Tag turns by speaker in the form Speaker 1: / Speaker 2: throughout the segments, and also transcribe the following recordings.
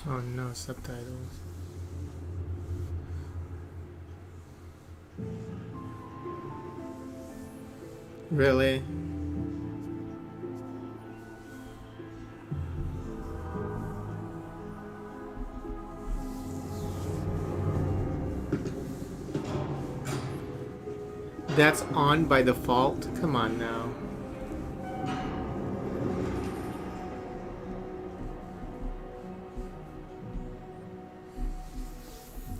Speaker 1: Oh no, subtitles. Really? That's on by default? Come on now.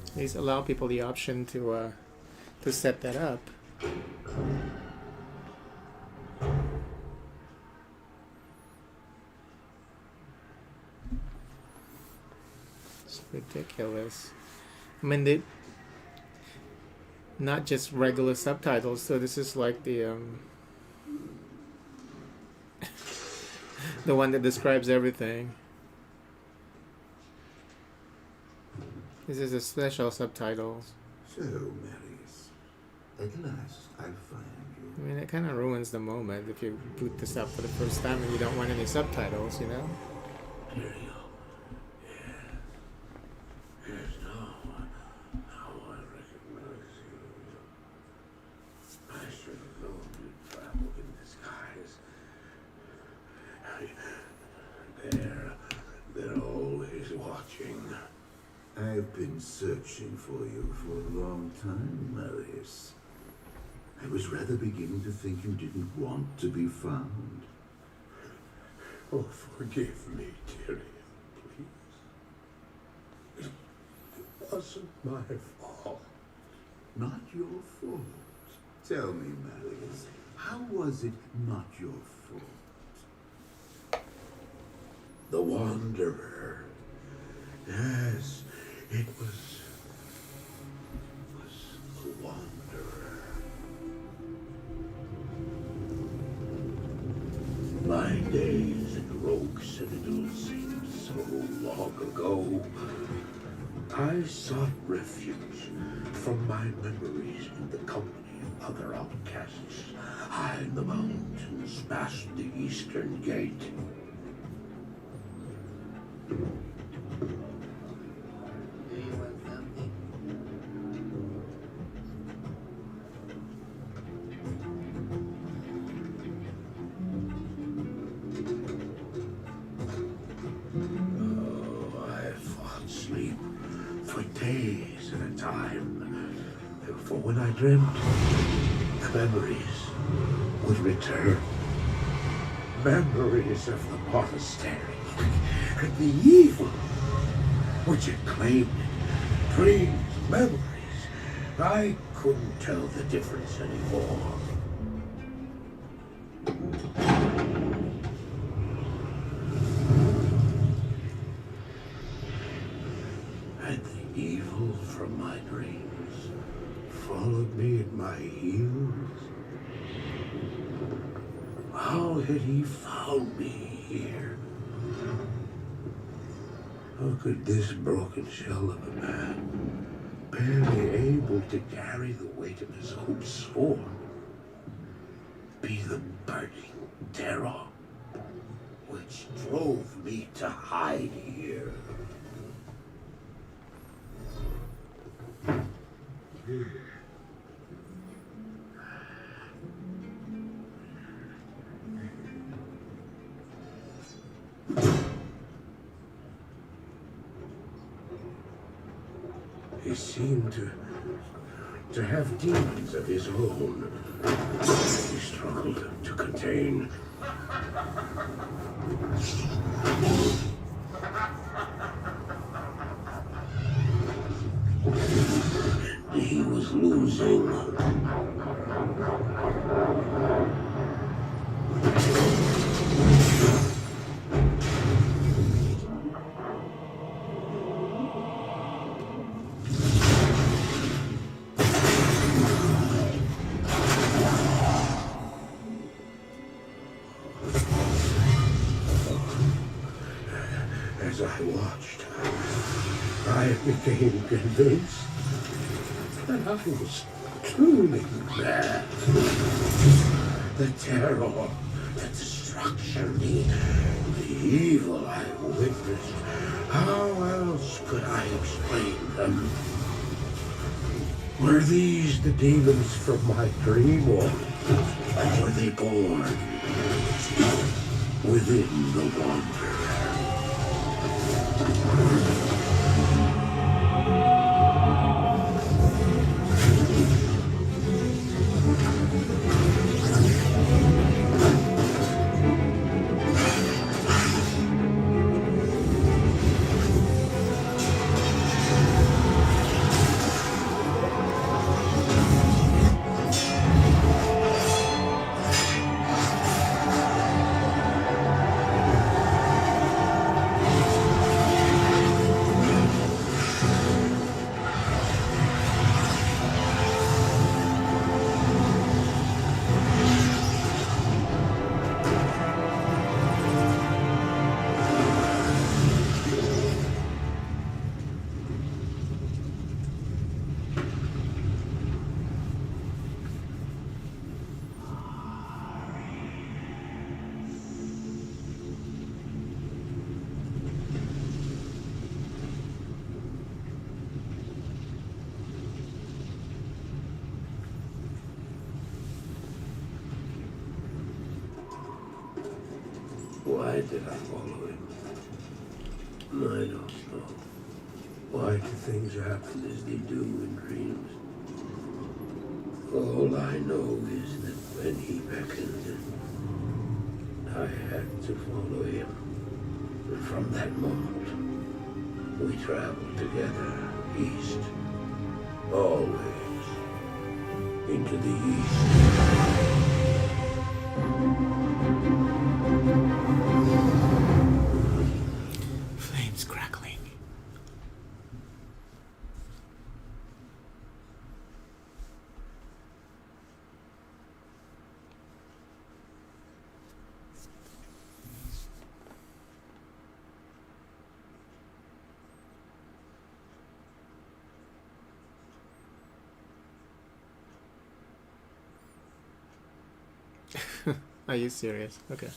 Speaker 1: At least allow people the option to set that up. It's ridiculous. I mean, they not just regular subtitles. So this is like the one that describes everything. This is a special subtitles.
Speaker 2: So, Marius, at last I find you.
Speaker 1: I mean, it kind of ruins the moment if you boot this up for the first time and you don't want any subtitles, you know?
Speaker 2: Here you go. Yes, now I recognize you. I should have known you'd travel in disguise. They're always watching. I've been searching for you for a long time, Marius. I was rather beginning to think you didn't want to be found. Oh, forgive me, Tyrion, please. It wasn't my fault. Not your fault. Tell me, Marius, how was it not your fault? The Wanderer. Yes, it was the Wanderer. My days in Rogue Citadel seem so long ago. I sought refuge from my memories in the company of other outcasts. High in the mountains, past the eastern gate. Days at a time. For when I dreamt, the memories would return. Memories of the monastery and the evil which had claimed it. Dreams, memories. I couldn't tell the difference anymore. Evil from my dreams followed me at my heels. How had he found me here? How could this broken shell of a man, barely able to carry the weight of his own sword, be the burning terror which drove me to hide here? He seemed to have demons of his own. He struggled to contain. He was losing. As I watched, I became convinced that I was truly mad. The terror that destroyed destruction, the evil I witnessed. How else could I explain them? Were these the demons from my dream, or were they born within the wanderer? Why did I follow him? I don't know. Why do things happen as they do in dreams? All I know is that when he beckoned, I had to follow him. And from that moment, we traveled together east, always into the east.
Speaker 1: Flames crackling. Are you serious? Okay.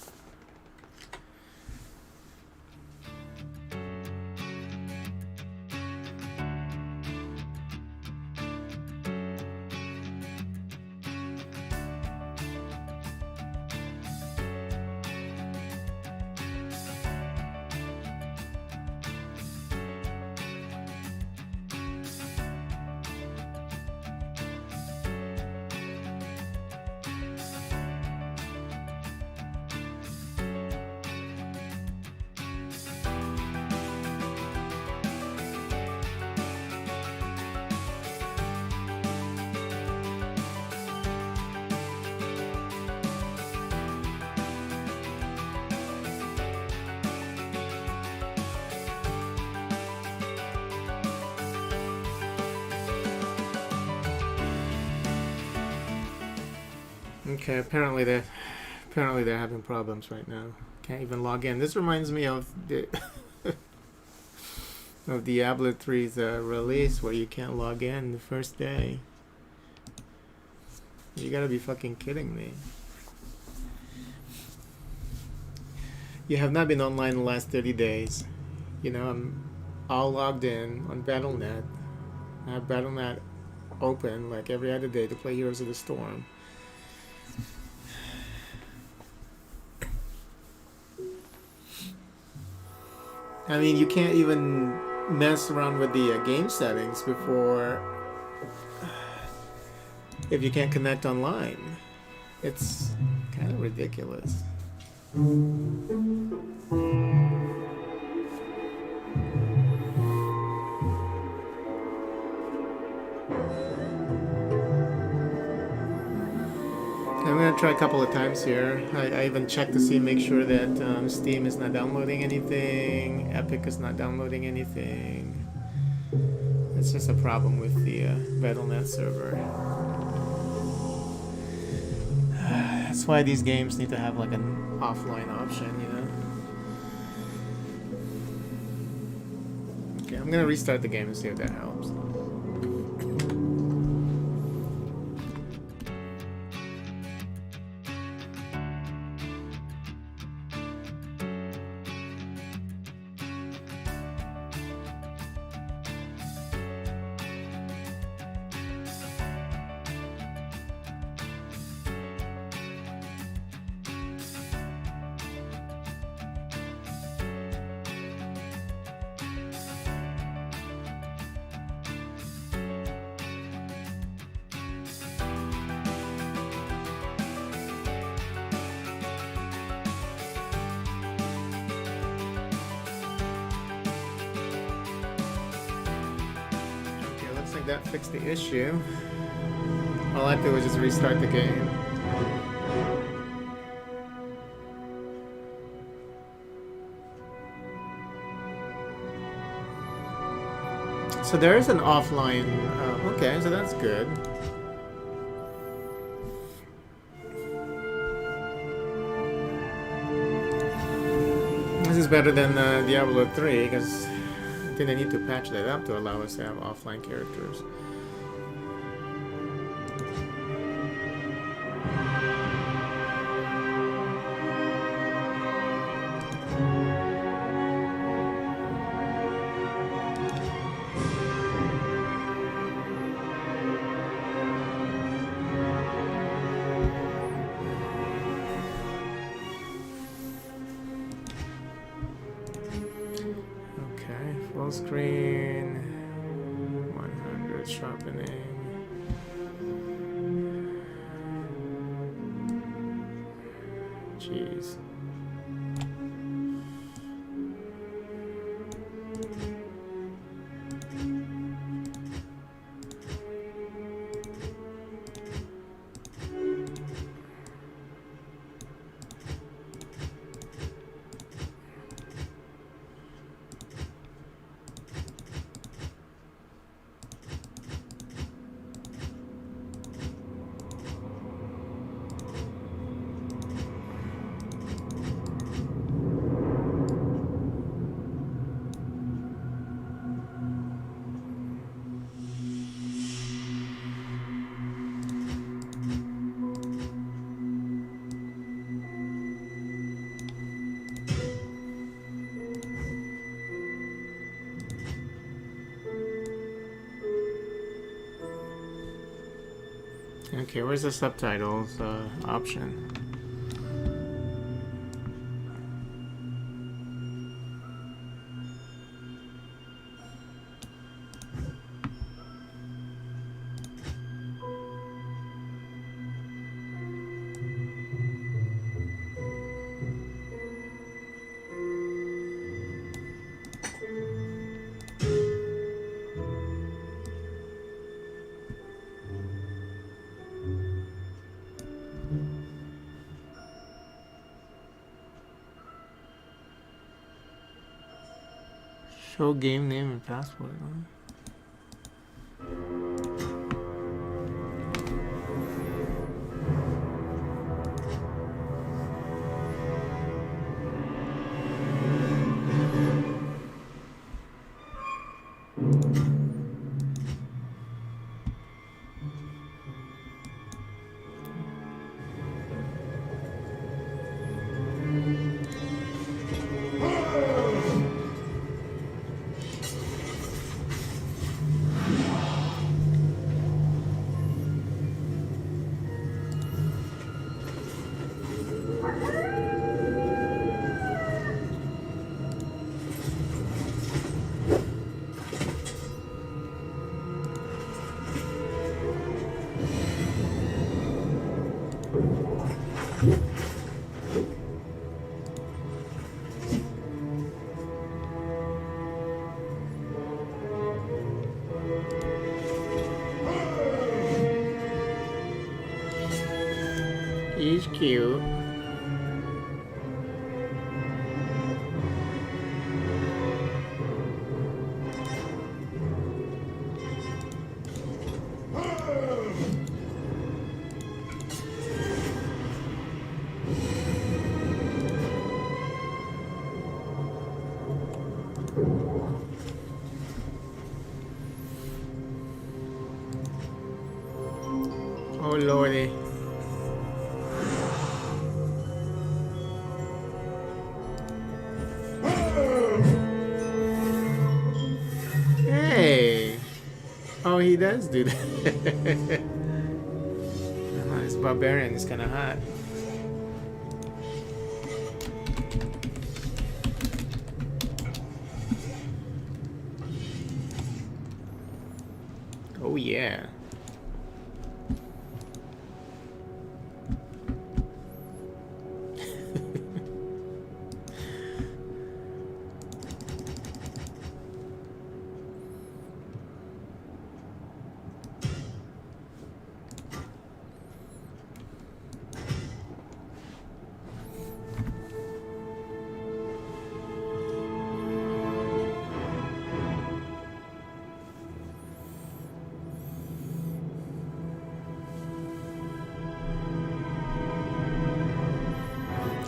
Speaker 1: Okay, apparently they're having problems right now. Can't even log in. This reminds me of the of Diablo 3's release where you can't log in the first day. You gotta be fucking kidding me. You have not been online in the last 30 days. You know, I'm all logged in on Battle.net. I have Battle.net open like every other day to play Heroes of the Storm. I mean, you can't even mess around with the game settings before if you can't connect online. It's kind of ridiculous. I'm gonna try a couple of times here. I even checked to see, make sure that Steam is not downloading anything, Epic is not downloading anything. It's just a problem with the Battle.net server. That's why these games need to have like an offline option, you know? Okay, I'm gonna restart the game and see if that helps. did that fix the issue? All I had to do was just restart the game. So there is an offline. Okay, so that's good. This is better than Diablo 3 because I didn't need to patch that up to allow us to have offline characters. Full screen, 100 sharpening. Jeez. Okay, where's the subtitles option? Show game name and password. He's cute. Oh lordy. Hey. Oh, he does do that. This barbarian is kind of hot. Oh yeah.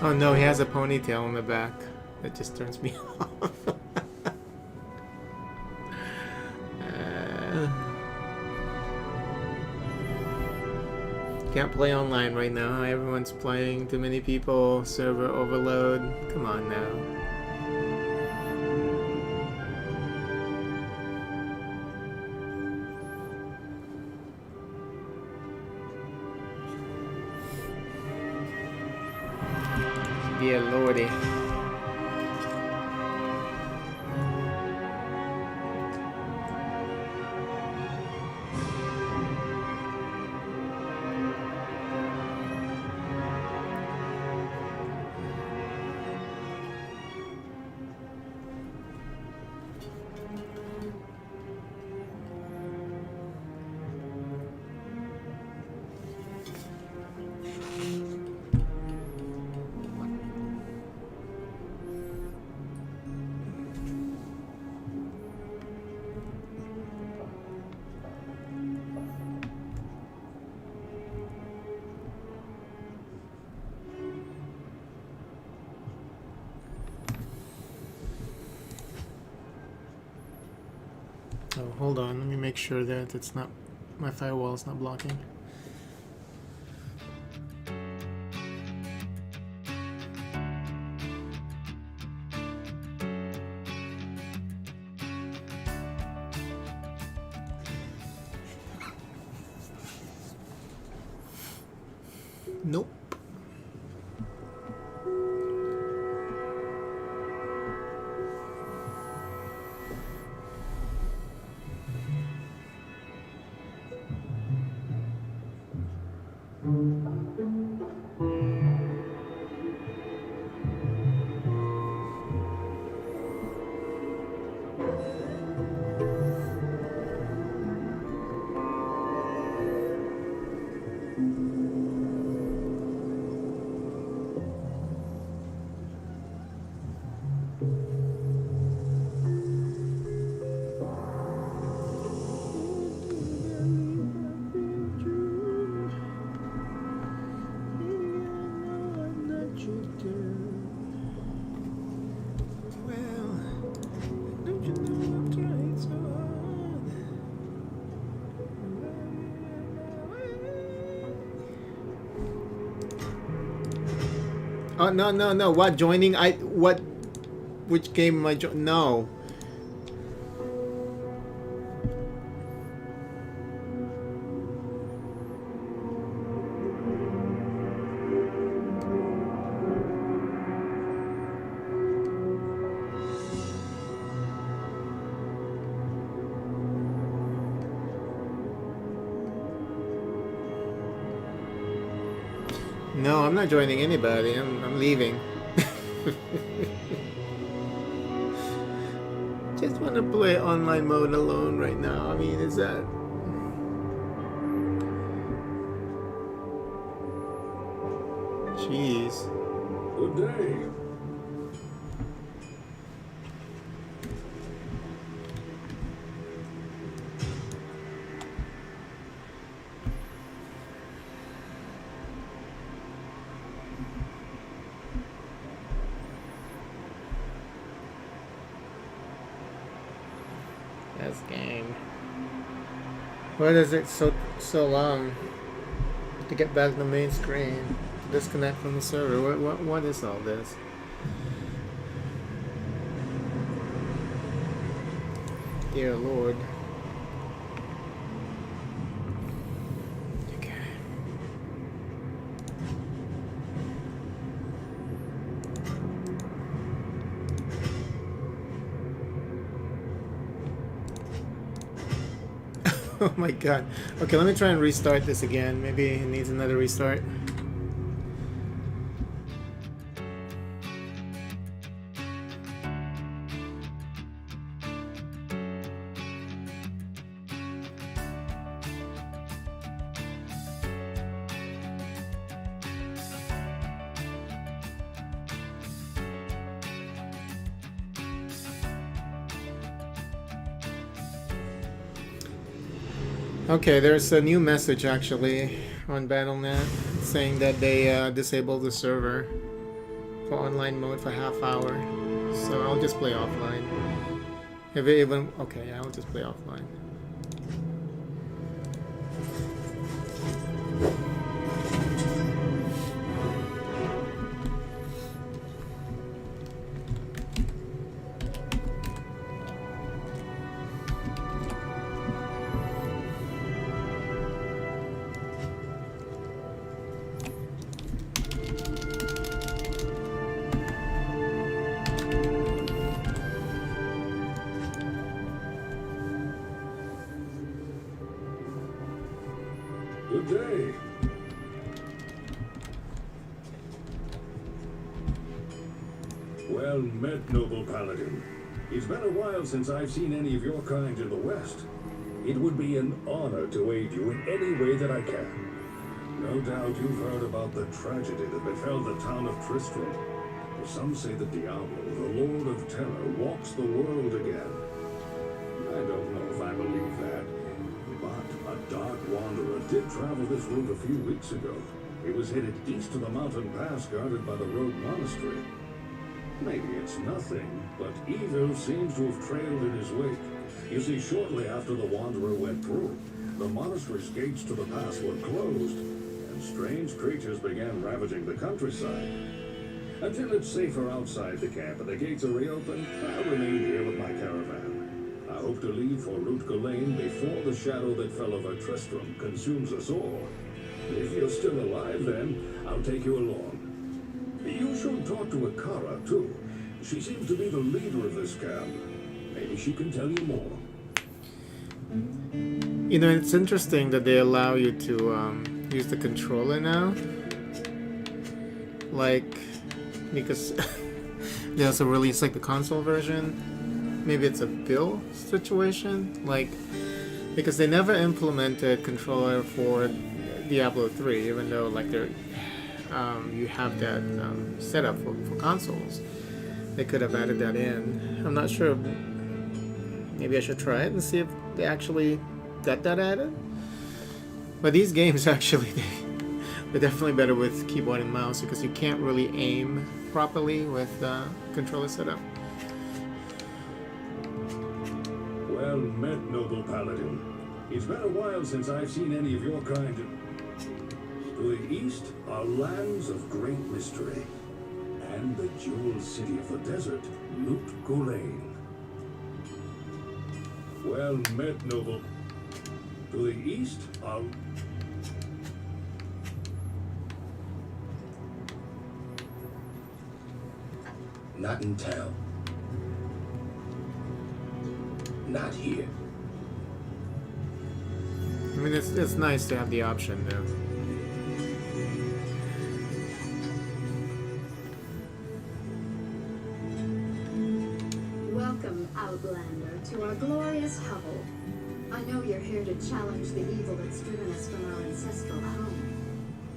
Speaker 1: Oh no, he has a ponytail on the back. That just turns me off. Can't play online right now. Everyone's playing. Too many people. Server overload. Come on now. Dear lordy. Oh, hold on. Let me make sure that it's not, my firewall is not blocking. Nope. Oh, no, no, no. What? Joining? What? Which game am I joining? No. No, I'm not joining anybody. I'm leaving. Just want to play online mode alone right now. I mean, is that... Jeez.
Speaker 2: Good day.
Speaker 1: This game. Why is it so long to get back to the main screen? To disconnect from the server. What is all this? Dear Lord. Okay. Oh my god. Okay, let me try and restart this again. Maybe it needs another restart. Okay, there's a new message actually on BattleNet saying that they disabled the server. for online mode for half hour. So I'll just play offline. If it even okay, I'll just play offline.
Speaker 2: Good day. Well met, noble paladin. It's been a while since I've seen any of your kind in the West. It would be an honor to aid you in any way that I can. No doubt you've heard about the tragedy that befell the town of Tristram. Some say that Diablo, the Lord of Terror, walks the world again. I don't know if I believe that. But a dark wanderer did travel this route a few weeks ago. He was headed east to the mountain pass guarded by the rogue monastery. Maybe it's nothing, but evil seems to have trailed in his wake. You see, shortly after the wanderer went through, the monastery's gates to the pass were closed, and strange creatures began ravaging the countryside. Until it's safer outside the camp and the gates are reopened, I'll remain here with my caravan. I hope to leave for Route Ghislaine before the shadow that fell over Tristram consumes us all. If you're still alive then, I'll take you along. You should talk to Akara, too. She seems to be the leader of this camp. Maybe she can tell you more.
Speaker 1: You know, it's interesting that they allow you to use the controller now. Like, because they also released like the console version. Maybe it's a bill situation. Like, because they never implemented controller for Diablo 3, even though like they're you have that set up for consoles. They could have added that in. I'm not sure. Maybe I should try it and see if they actually got that added. But these games actually, they're definitely better with keyboard and mouse because you can't really aim properly with controller setup.
Speaker 2: Well met, noble paladin. It's been a while since I've seen any of your kind. To the east are lands of great mystery, and the jeweled city of the desert, Route Ghislaine. Well met, noble. To the east are... Not in town. Not here.
Speaker 1: I mean, it's nice to have the option though.
Speaker 3: Welcome, Outlander, to our glorious hovel. I know you're here to challenge the evil that's driven us from our ancestral home.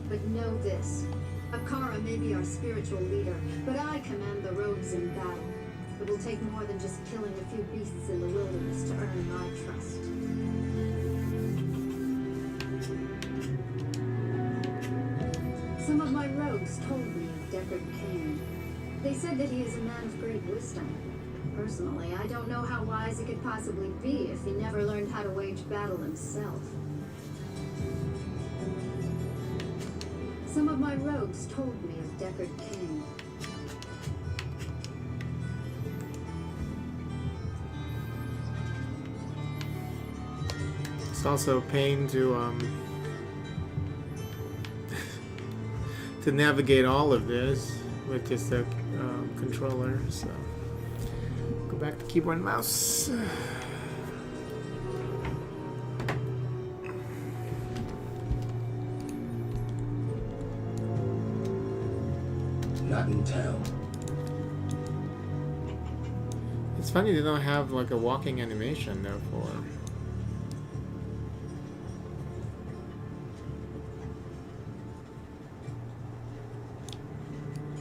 Speaker 3: But know this. Akara may be our spiritual leader, but I command the rogues in battle. It will take more than just killing a few beasts in the wilderness to earn my trust. Some of my rogues told me of Deckard Cain. They said that he is a man of great wisdom. Personally, I don't know how wise he could possibly be if he never learned how to wage battle himself. Some of my rogues told me of Deckard Cain.
Speaker 1: It's also a pain to to navigate all of this with just a controller. So go back to keyboard and mouse.
Speaker 2: Not in town.
Speaker 1: It's funny they don't have like a walking animation though for.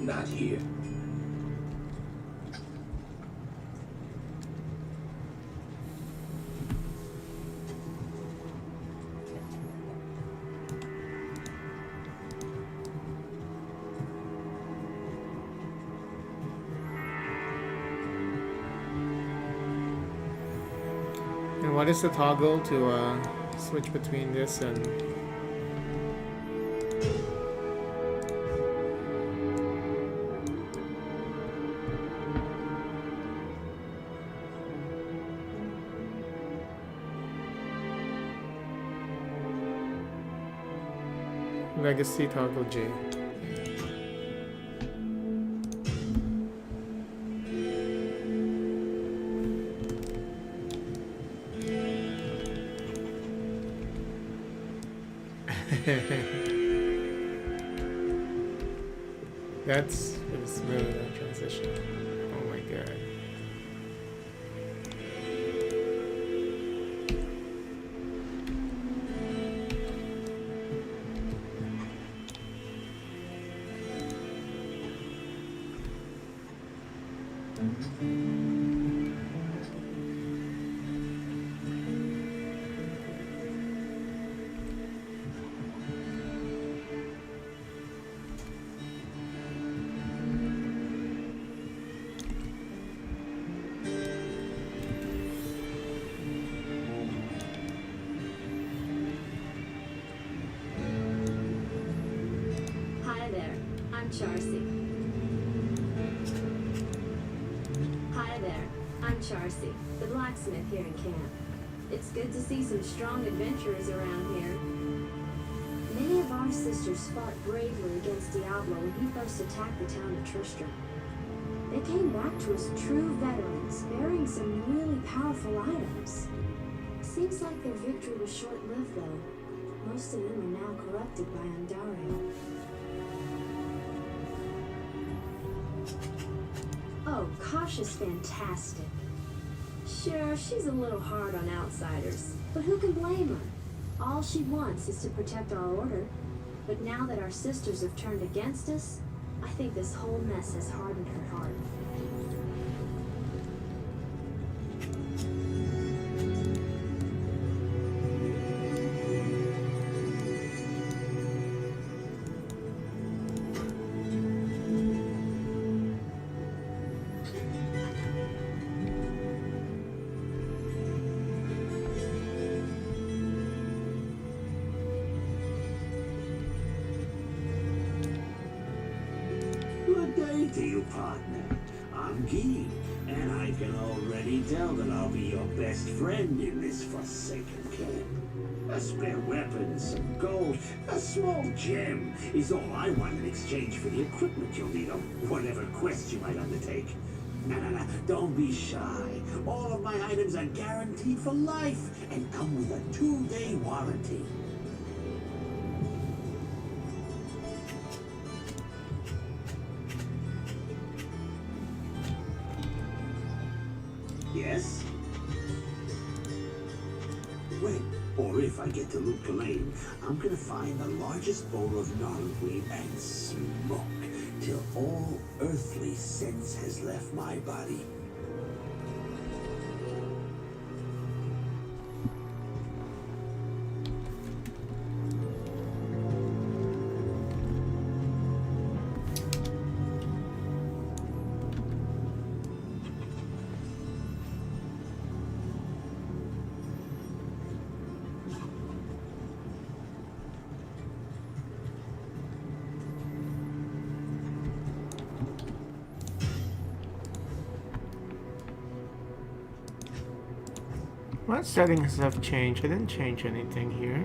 Speaker 2: Not here.
Speaker 1: What is the toggle to switch between this and... Legacy toggle J. That's pretty smooth, that transition. Oh my god.
Speaker 3: Hi there, I'm Charcy. Hi there, I'm Charcy, the blacksmith here in camp. It's good to see some strong adventurers around here. Many of our sisters fought bravely against Diablo when he first attacked the town of Tristram. They came back to us true veterans, bearing some really powerful items. Seems like their victory was short-lived though. Most of them are now corrupted by Andario. Oh, Kosh is fantastic. Sure, she's a little hard on outsiders, but who can blame her? All she wants is to protect our order. But now that our sisters have turned against us, I think this whole mess has hardened her heart.
Speaker 2: Good day to you, partner. I'm Gee, and I can already tell that I'll be your best friend in this forsaken camp. A spare weapon, some gold, a small gem is all I want in exchange for the equipment you'll need on whatever quest you might undertake. No, don't be shy. All of my items are guaranteed for life and come with a 2-day warranty. Yes? Wait, or if I get to Luke Lane, I'm gonna find the largest bowl of gnarlweed and smoke till all earthly sense has left my body.
Speaker 1: What settings have changed? I didn't change anything here.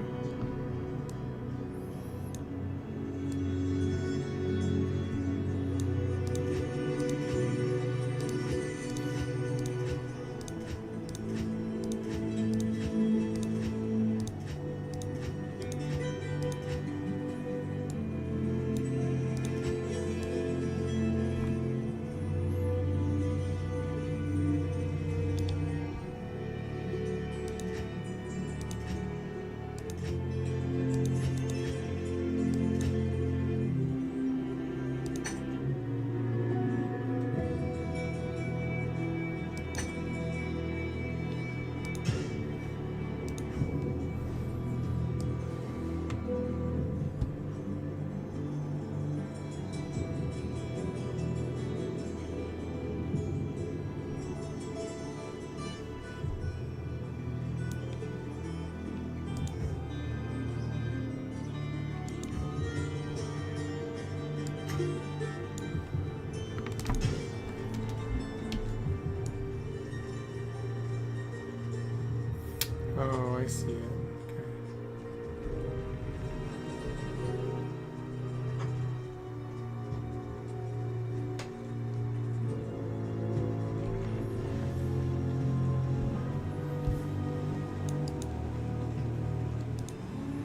Speaker 1: Oh, I see it. Okay.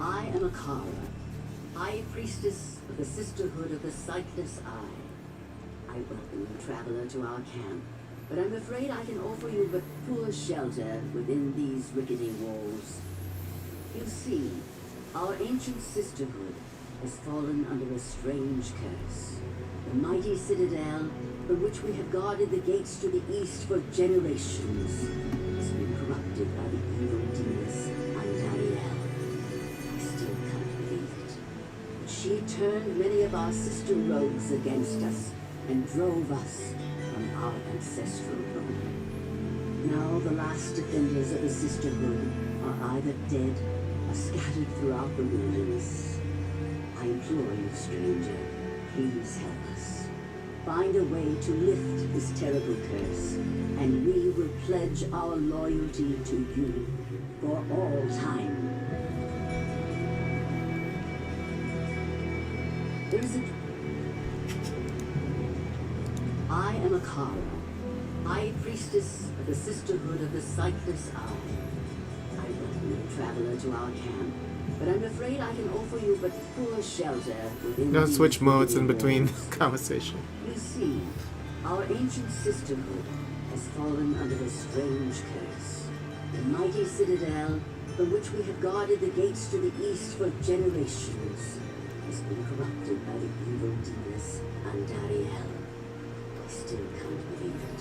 Speaker 4: I am Akara, High Priestess of the Sisterhood of the Sightless Eye. I welcome you, traveler, to our camp, but I'm afraid I can offer you but poor shelter within these rickety walls. You see, our ancient sisterhood has fallen under a strange curse. The mighty citadel, from which we have guarded the gates to the east for generations, has been corrupted by the evil demoness Andariel. I still can't believe it. But she turned many of our sister rogues against us and drove us from our ancestral home. Now the last defenders of the sisterhood are either dead or scattered throughout the wilderness. I implore you, stranger, please help us. Find a way to lift this terrible curse, and we will pledge our loyalty to you for all time. There is a... I am Akara, High Priestess of the Sisterhood of the Sightless Eye. I welcome you, traveler, to our camp, but I'm afraid I can offer you but poor shelter within...
Speaker 1: Don't
Speaker 4: these
Speaker 1: switch modes in
Speaker 4: rickety
Speaker 1: between
Speaker 4: walls.
Speaker 1: conversation.
Speaker 4: You see, our ancient sisterhood has fallen under a strange curse. The mighty citadel, from which we have guarded the gates to the east for generations, has been corrupted by the evil demoness Andariel. I still can't believe it.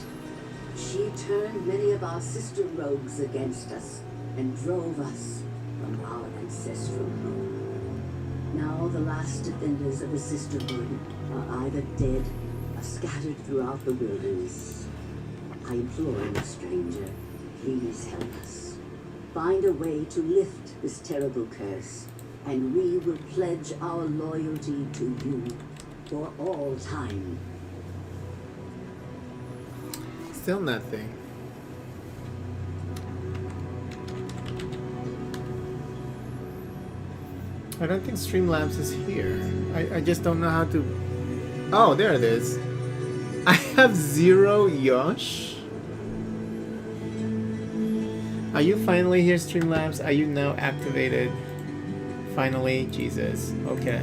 Speaker 4: She turned many of our sister rogues against us and drove us from our ancestral home. Now the last defenders of the sisterhood are either dead or scattered throughout the wilderness. I implore you, stranger, please help us. Find a way to lift this terrible curse, and we will pledge our loyalty to you for all time.
Speaker 1: Still nothing. I don't think Streamlabs is here. I just don't know how to... Oh, there it is. I have 0 Yosh. Are you finally here, Streamlabs? Are you now activated? Finally? Jesus. Okay.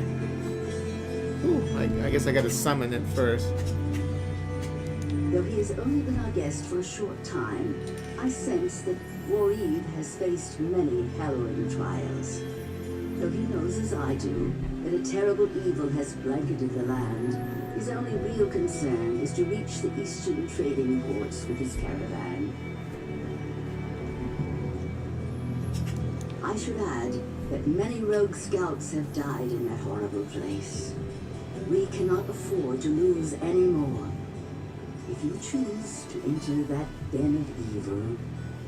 Speaker 1: Ooh, I guess I gotta summon it first.
Speaker 4: Though he has only been our guest for a short time, I sense that Warib has faced many harrowing trials. Though he knows as I do that a terrible evil has blanketed the land, his only real concern is to reach the eastern trading ports with his caravan. I should add that many rogue scouts have died in that horrible place. We cannot afford to lose any more. If you choose to enter that den of evil,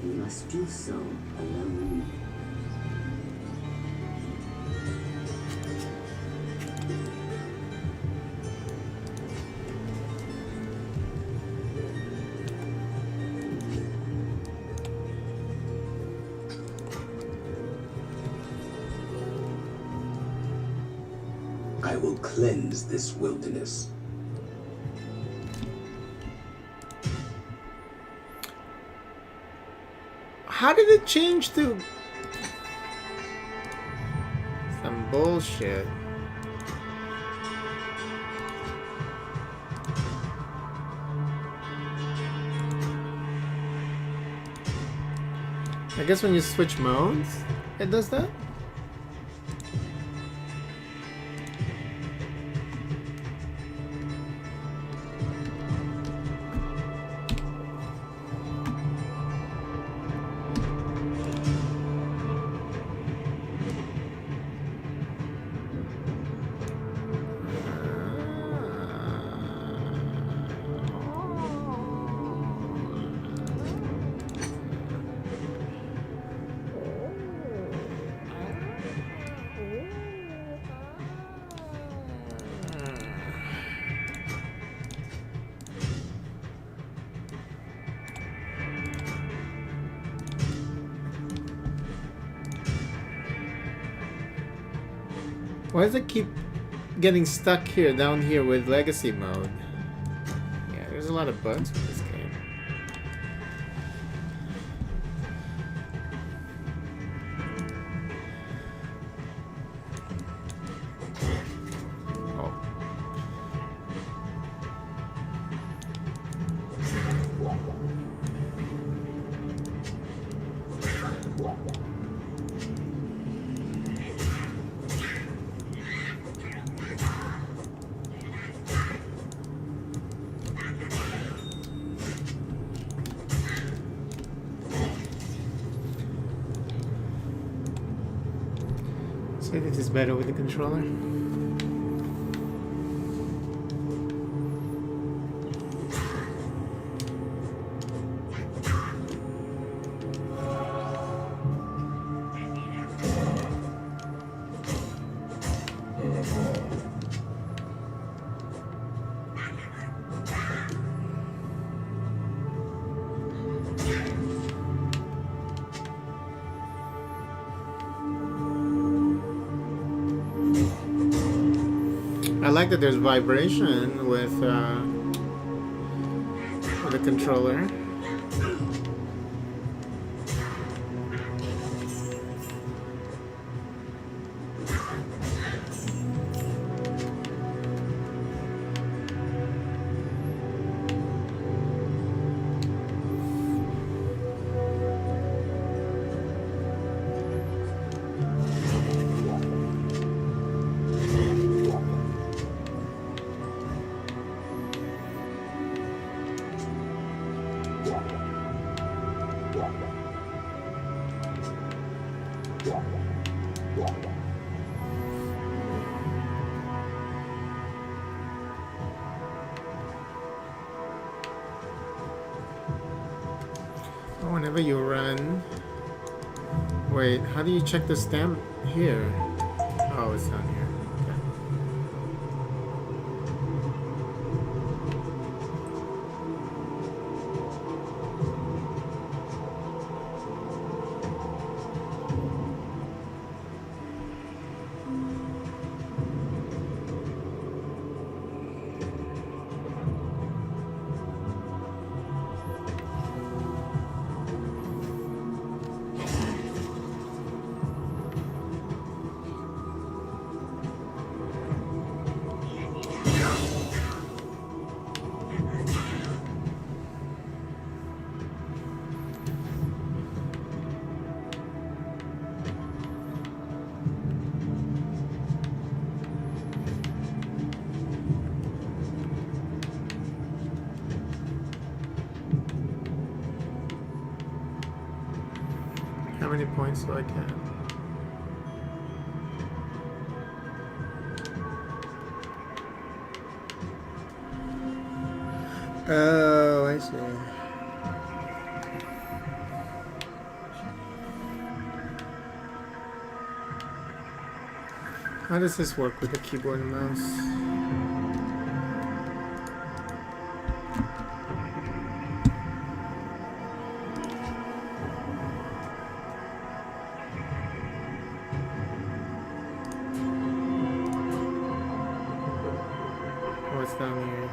Speaker 4: you must do so alone.
Speaker 2: I will cleanse this wilderness.
Speaker 1: How did it change to... Some bullshit. I guess when you switch modes, it does that? Why does it keep getting stuck here, down here with legacy mode? Yeah, there's a lot of bugs with this game. Oh. So this is better with the controller. I like that there's vibration with the controller. Whenever you run, wait, how do you check the stamp here? Oh, it's down here. Okay. How many points do I get? Oh, I see. How does this work with the keyboard and mouse? What's down here?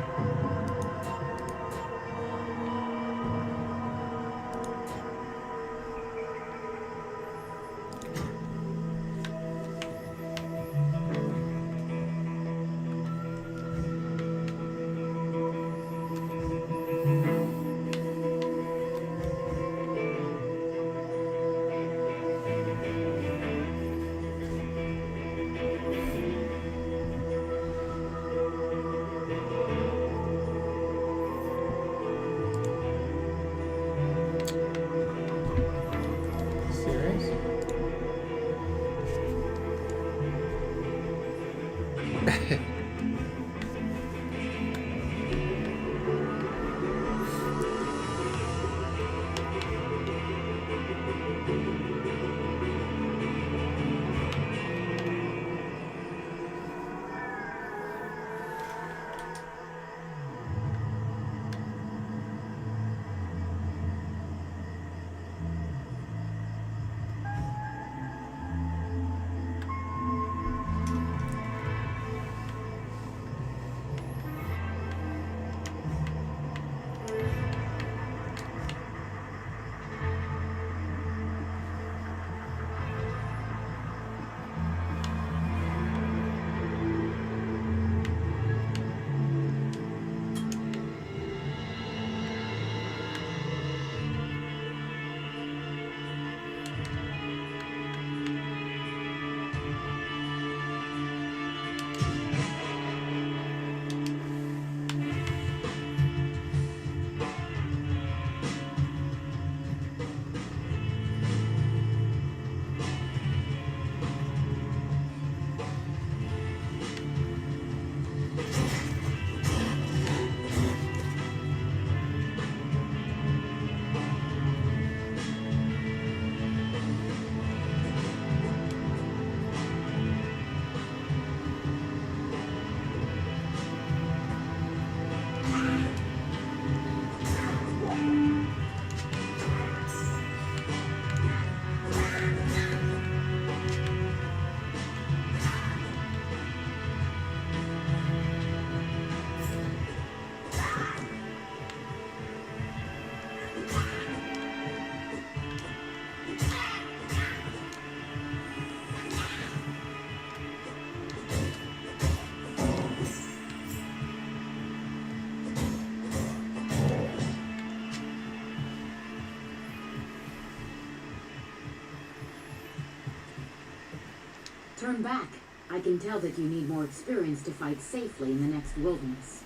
Speaker 4: Turn back. I can tell that you need more experience to fight safely in the next wilderness.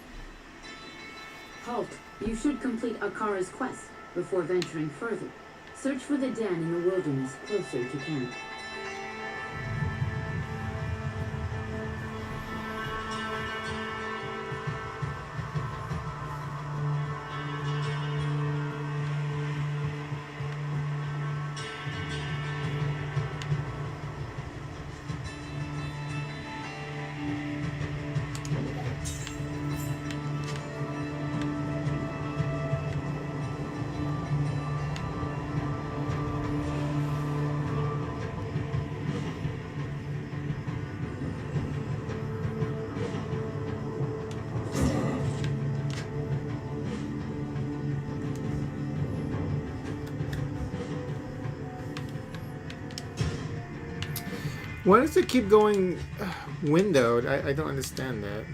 Speaker 4: Halt. You should complete Akara's quest before venturing further. Search for the den in the wilderness closer to camp.
Speaker 1: Why does it keep going windowed? I don't understand that.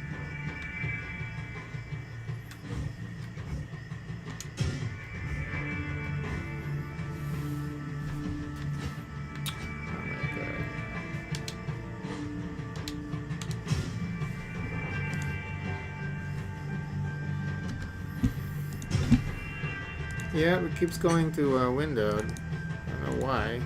Speaker 1: Oh my god. Yeah, it keeps going to windowed. I don't know why.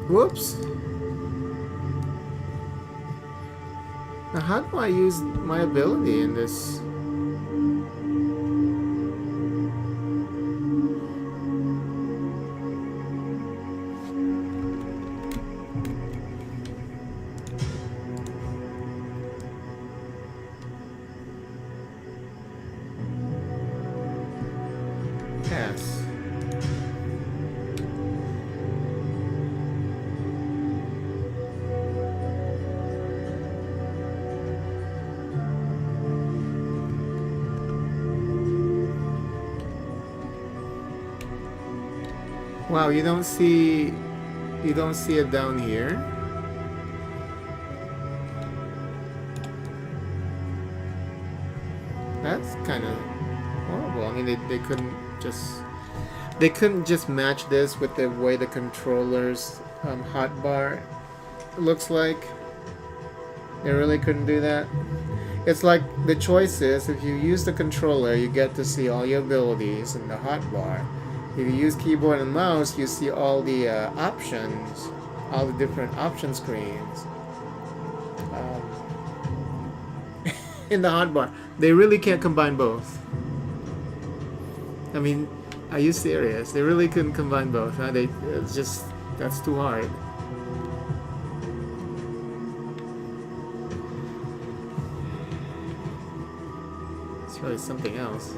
Speaker 1: Whoops. Now how do I use my ability in this? Yes. Wow, you don't see it down here. That's kind of horrible. I mean, they couldn't just match this with the way the controller's hotbar looks like. They really couldn't do that. It's like the choice is, if you use the controller, you get to see all your abilities in the hotbar. If you use keyboard and mouse, you see all the options, all the different option screens in the hotbar. They really can't combine both. I mean, are you serious? They really couldn't combine both, huh? It's just, that's too hard. It's really something else.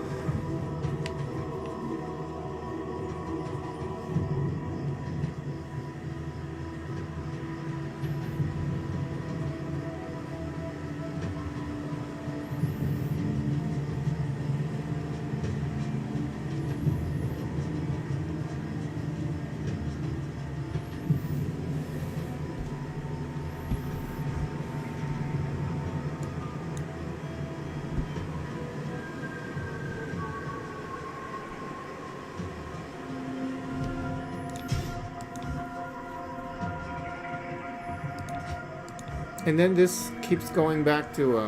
Speaker 1: And then this keeps going back to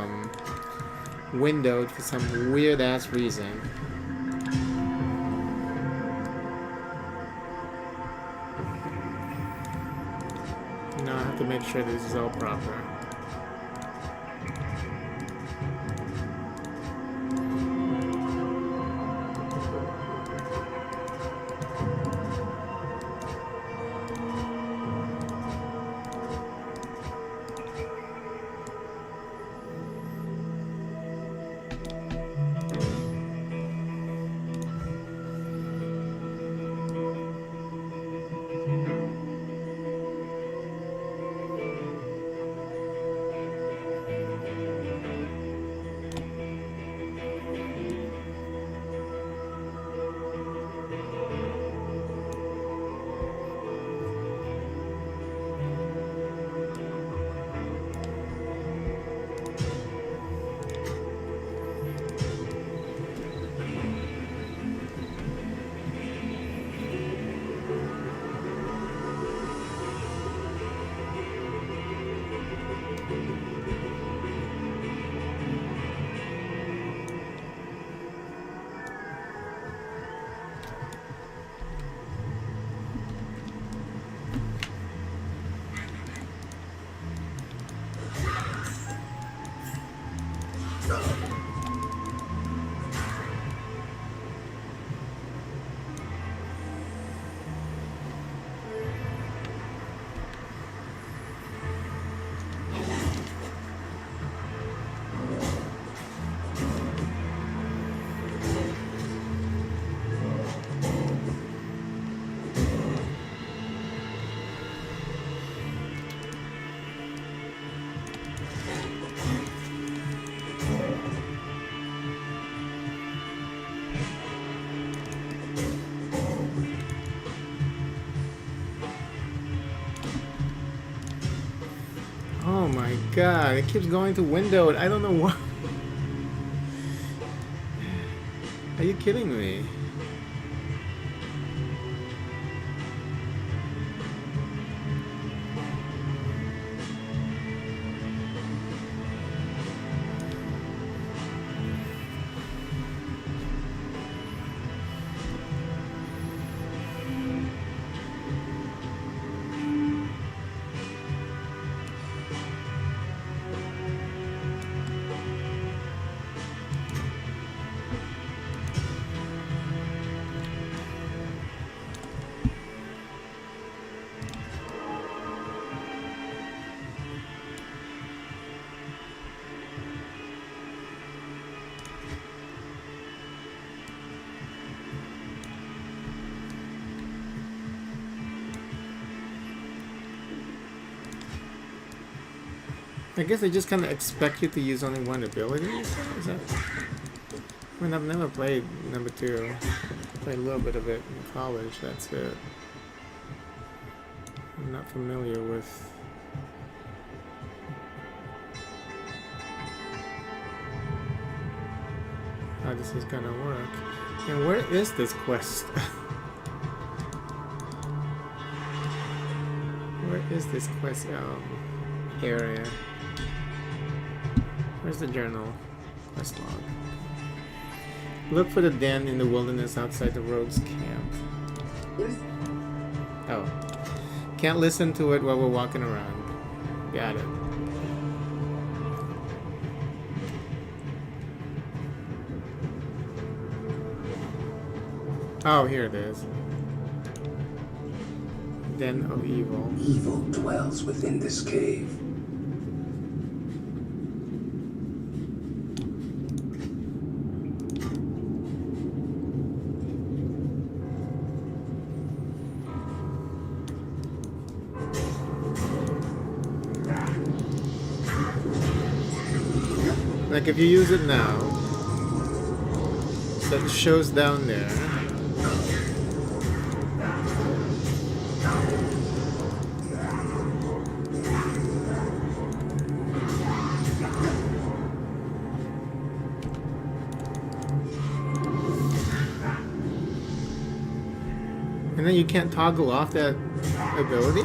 Speaker 1: windowed for some weird ass reason. Now I have to make sure this is all proper. my god, it keeps going to windowed. I don't know why. Are you kidding me? I guess they just kind of expect you to use only one ability. Is that? I mean, I've never played number 2. Played a little bit of it in college. That's it. I'm not familiar with. How this is gonna work. And where is this quest? Where is this quest area? Where's the journal? Quest log. Look for the den in the wilderness outside the rogue's camp. Oh. Can't listen to it while we're walking around. Got it. Oh, here it is. Den of evil.
Speaker 5: Evil dwells within this cave.
Speaker 1: Like if you use it now, so it shows down there. And then you can't toggle off that ability?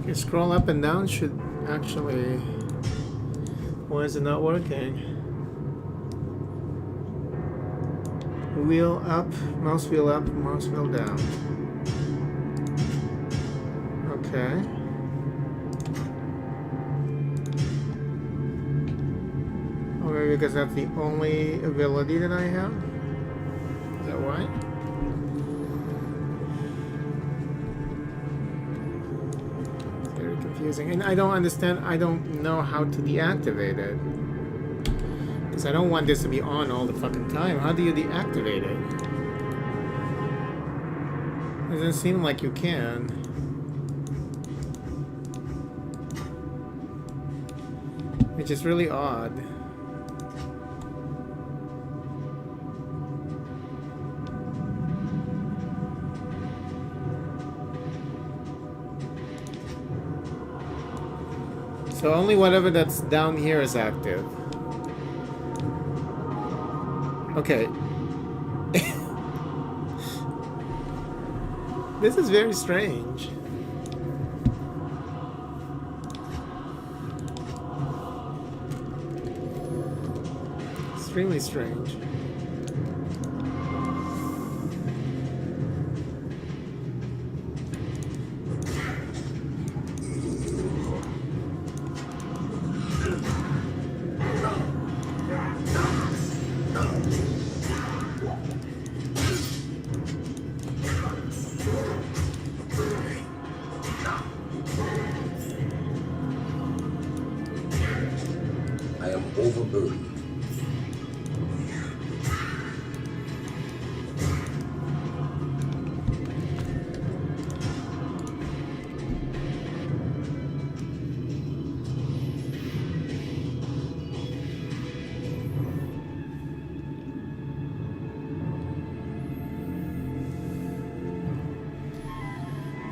Speaker 1: Okay, scroll up and down should actually... Why is it not working? Wheel up, mouse wheel down. Okay. Or maybe because that's the only ability that I have? Is that why? Very confusing. And I don't understand, I don't know how to deactivate it. Because I don't want this to be on all the fucking time. How do you deactivate it? Doesn't seem like you can. Which is really odd. So only whatever that's down here is active. Okay. This is very strange. Extremely strange.
Speaker 5: I am overburdened.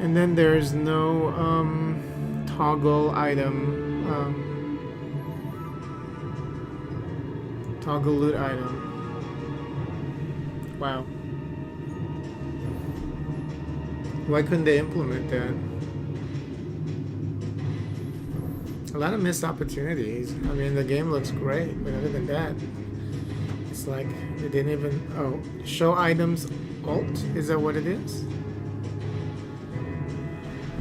Speaker 1: And then there's no toggle item, toggle loot item. Wow. Why couldn't they implement that? A lot of missed opportunities. I mean, the game looks great, but other than that, it's like they didn't even... Oh, show items alt? Is that what it is?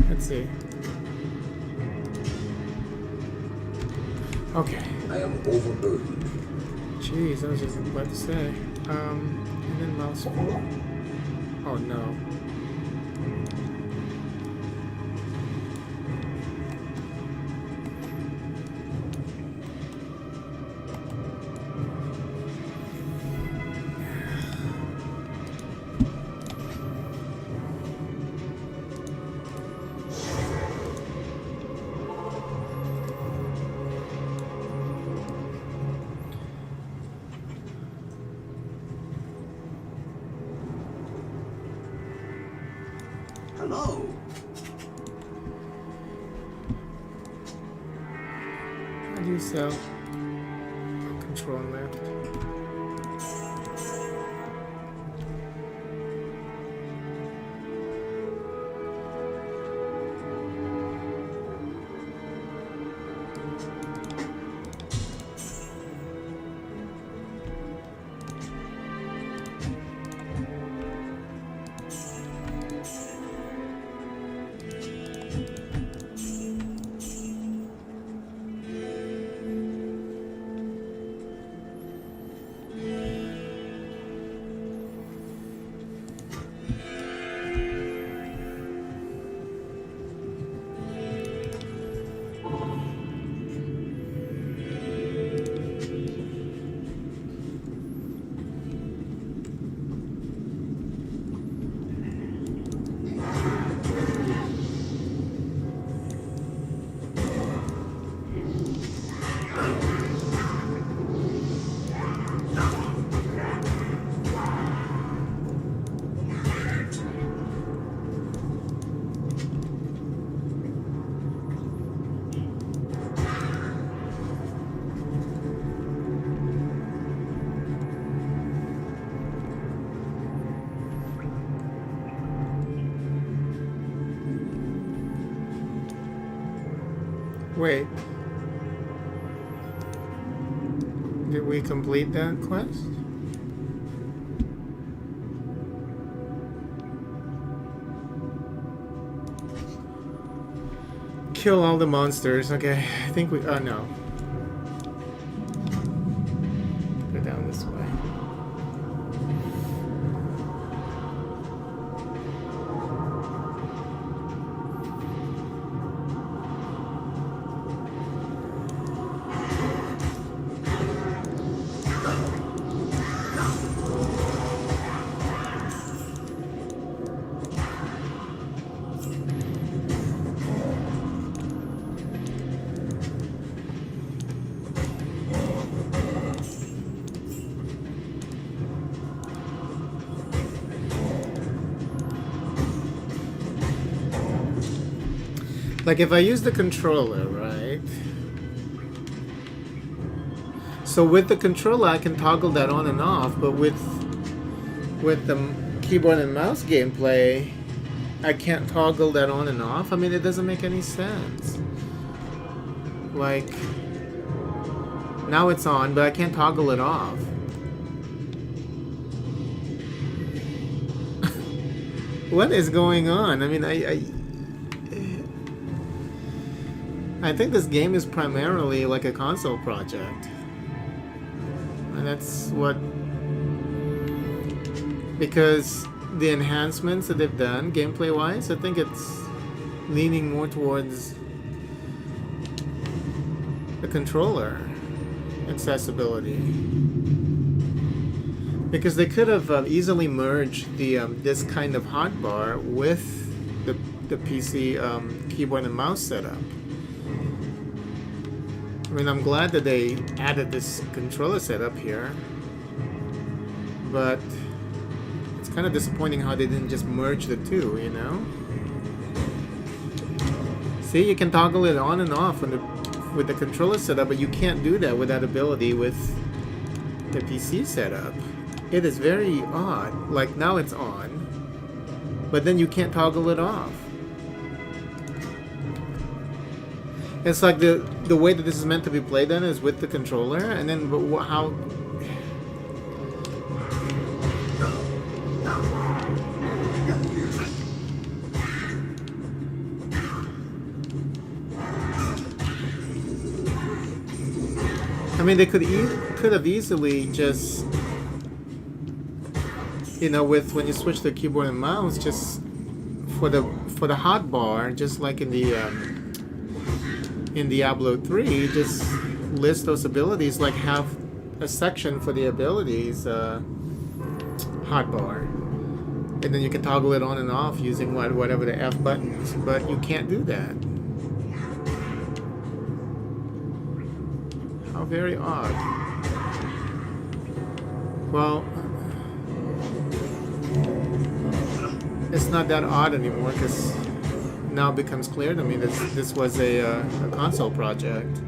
Speaker 1: Let's see. Okay.
Speaker 5: I am overburdened.
Speaker 1: Jeez, I was just about to say. And then mouse wheel. Oh no.
Speaker 5: Hello.
Speaker 1: How do you sell? Control left. Wait. Did we complete that quest? Kill all the monsters. Okay, I think we... Oh, no. Go down this way. Like if I use the controller, right? So with the controller I can toggle that on and off, but with the keyboard and mouse gameplay, I can't toggle that on and off. I mean, it doesn't make any sense. Like, now it's on, but I can't toggle it off. What is going on? I mean, I think this game is primarily like a console project. And that's what... Because the enhancements that they've done, gameplay-wise, I think it's leaning more towards the controller accessibility. Because they could have easily merged the this kind of hotbar with the PC keyboard and mouse setup. I mean, I'm glad that they added this controller setup here, but it's kind of disappointing how they didn't just merge the two, you know? See, you can toggle it on and off with the controller setup, but you can't do that with that ability with the PC setup. It is very odd. Like, now it's on, but then you can't toggle it off. It's like the way that this is meant to be played then is with the controller, and then how... I mean, they could have easily just, you know, with when you switch the keyboard and mouse, just for the hotbar, just like in the in Diablo 3, just list those abilities, like have a section for the abilities hotbar, and then you can toggle it on and off using whatever the F buttons, but you can't do that. How very odd. Well, it's not that odd anymore, because now it becomes clear to me that this was a console project.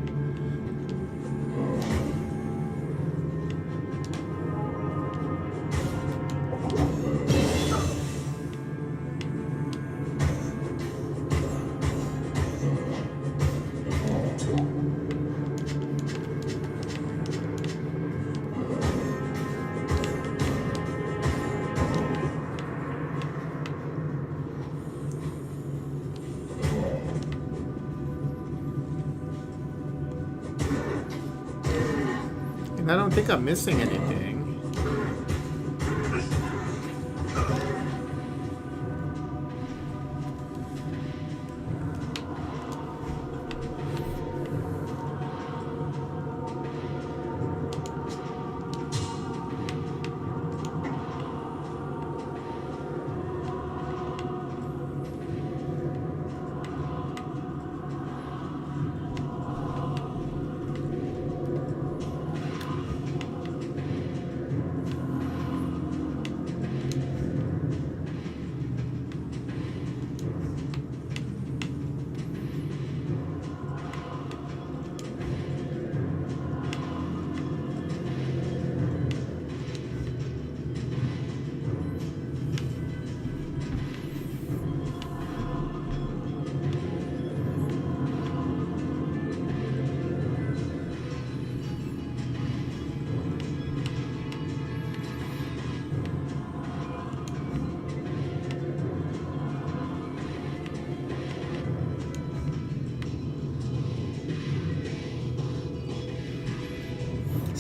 Speaker 1: And I don't think I'm missing anything.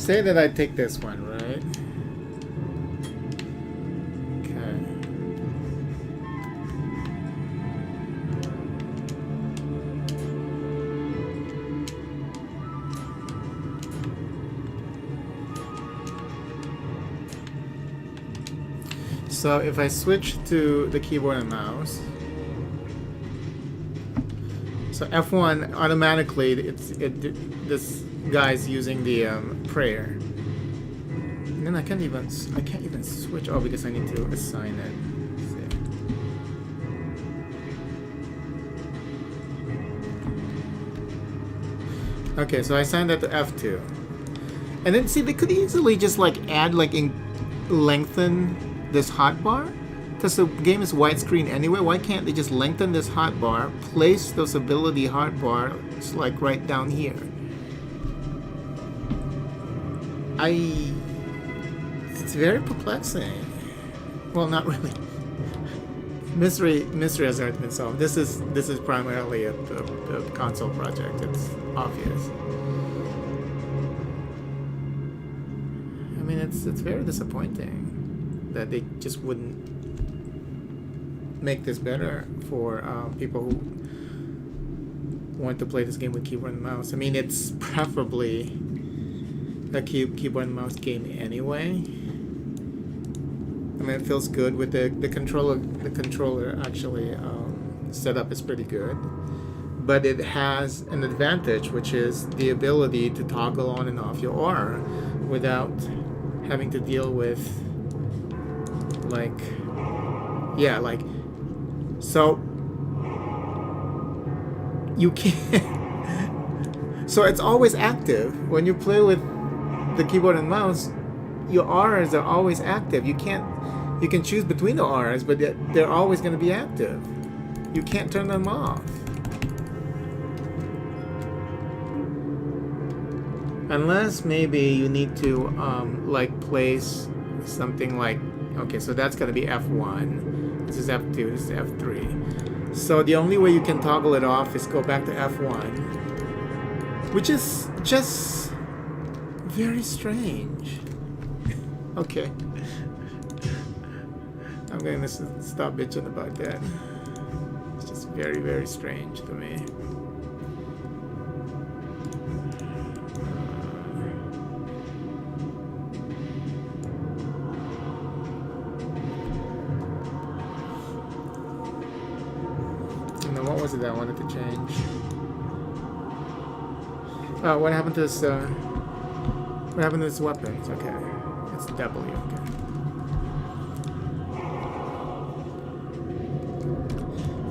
Speaker 1: Say that I take this one, right? Okay. So if I switch to the keyboard and mouse, so F1 automatically this guy's using the prayer, and then I can't even switch. Oh, because I need to assign it. Let's see. Okay, so I assigned that to F2, and then see they could easily just like add like lengthen this hotbar, because the game is widescreen anyway. Why can't they just lengthen this hotbar, place those ability hotbars like right down here? It's very perplexing. Well, not really. Mystery has already been solved. This is primarily a console project. It's obvious. I mean, it's very disappointing that they just wouldn't make this better for people who want to play this game with keyboard and mouse. I mean, it's preferably a keyboard and mouse game anyway. I mean, it feels good with the controller. The controller actually setup is pretty good, but it has an advantage, which is the ability to toggle on and off your aura without having to deal with so you can't. So it's always active when you play with the keyboard and mouse. Your auras are always active. You can choose between the auras, but they're always going to be active. You can't turn them off. Unless maybe you need to like place something like, okay, so that's going to be F1. This is F2, this is F3. So the only way you can toggle it off is go back to F1, which is just very strange. Okay. I'm going to stop bitching about that. It's just very, very strange to me. And then what was it that I wanted to change? Oh, what happened to this? What happened to this weapon? It's okay. It's W. Okay.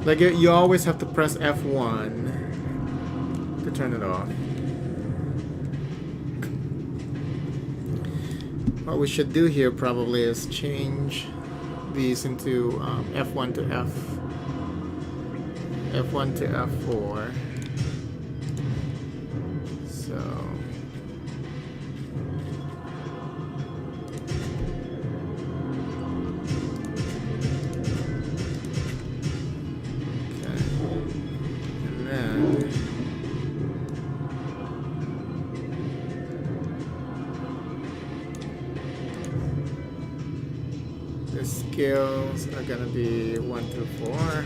Speaker 1: Like you always have to press F1 to turn it off. What we should do here probably is change these into F1 to F1 to F4. So. Skills are gonna be 1 through 4.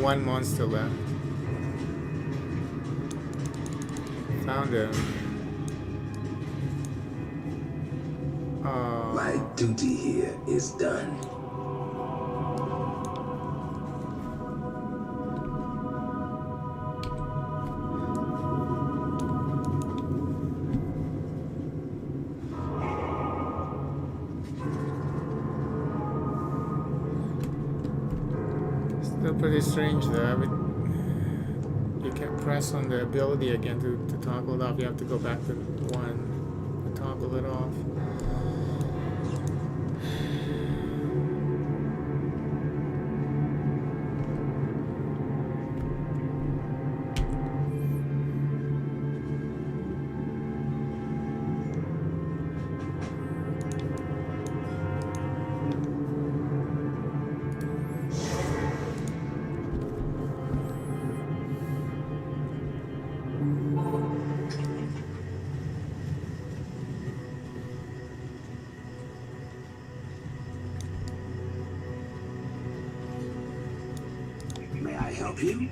Speaker 1: One monster left. Found him.
Speaker 5: My duty here is done.
Speaker 1: Still pretty strange though. But you can't press on the ability again to toggle it off. You have to go back to one to toggle it off.
Speaker 5: May I help you?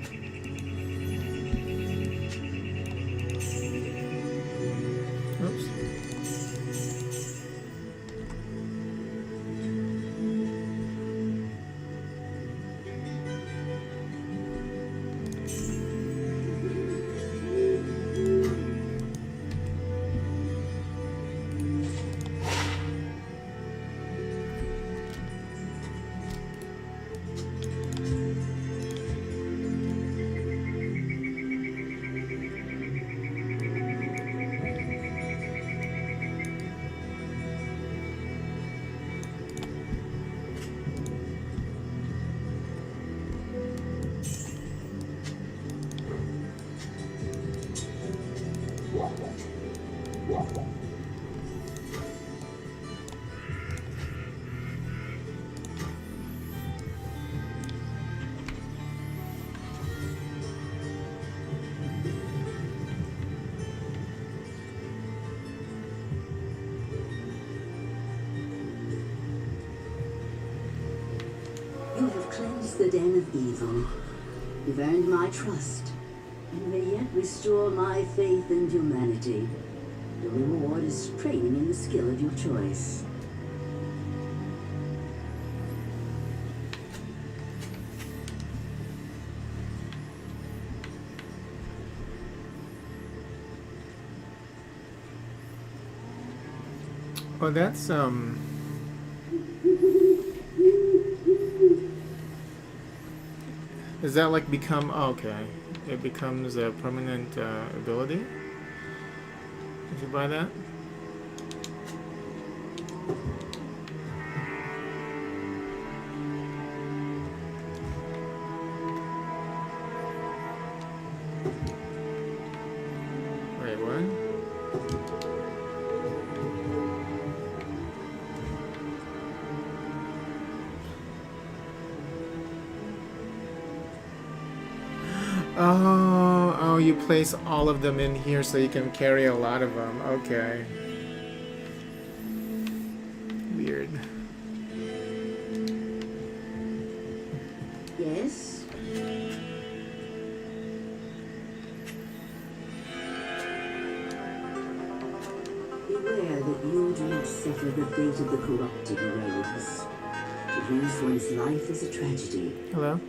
Speaker 1: Oops.
Speaker 4: You have cleansed the den of evil. You've earned my trust, and may yet restore my faith in humanity. The reward is training in the skill of your choice.
Speaker 1: Oh, that's Does that like become? Oh, okay, it becomes a permanent ability if you buy that. Wait, what? Oh, you place all of them in here so you can carry a lot of them. Okay. Weird.
Speaker 4: Yes? Beware that you do not suffer the fate of the corrupted rogues. To lose one's life is a tragedy.
Speaker 1: Hello?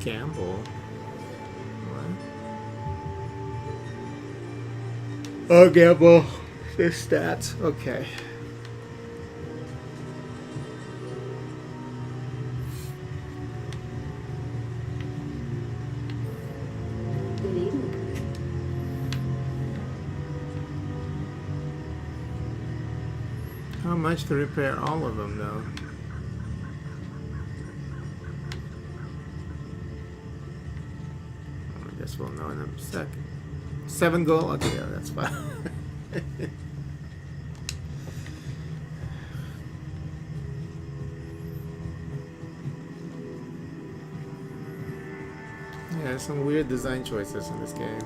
Speaker 1: Gamble. What? Oh, gamble. The stats. Okay.
Speaker 4: Good evening.
Speaker 1: How much to repair all of them, though? I guess we'll know in a second. 7 gold? Okay, yeah, that's fine. Yeah, there's some weird design choices in this game.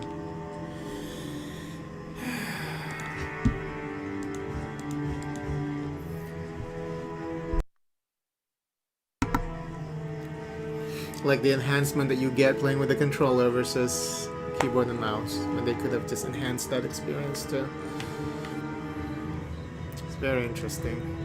Speaker 1: Like the enhancement that you get playing with the controller versus keyboard and mouse, when they could have just enhanced that experience too. It's very interesting.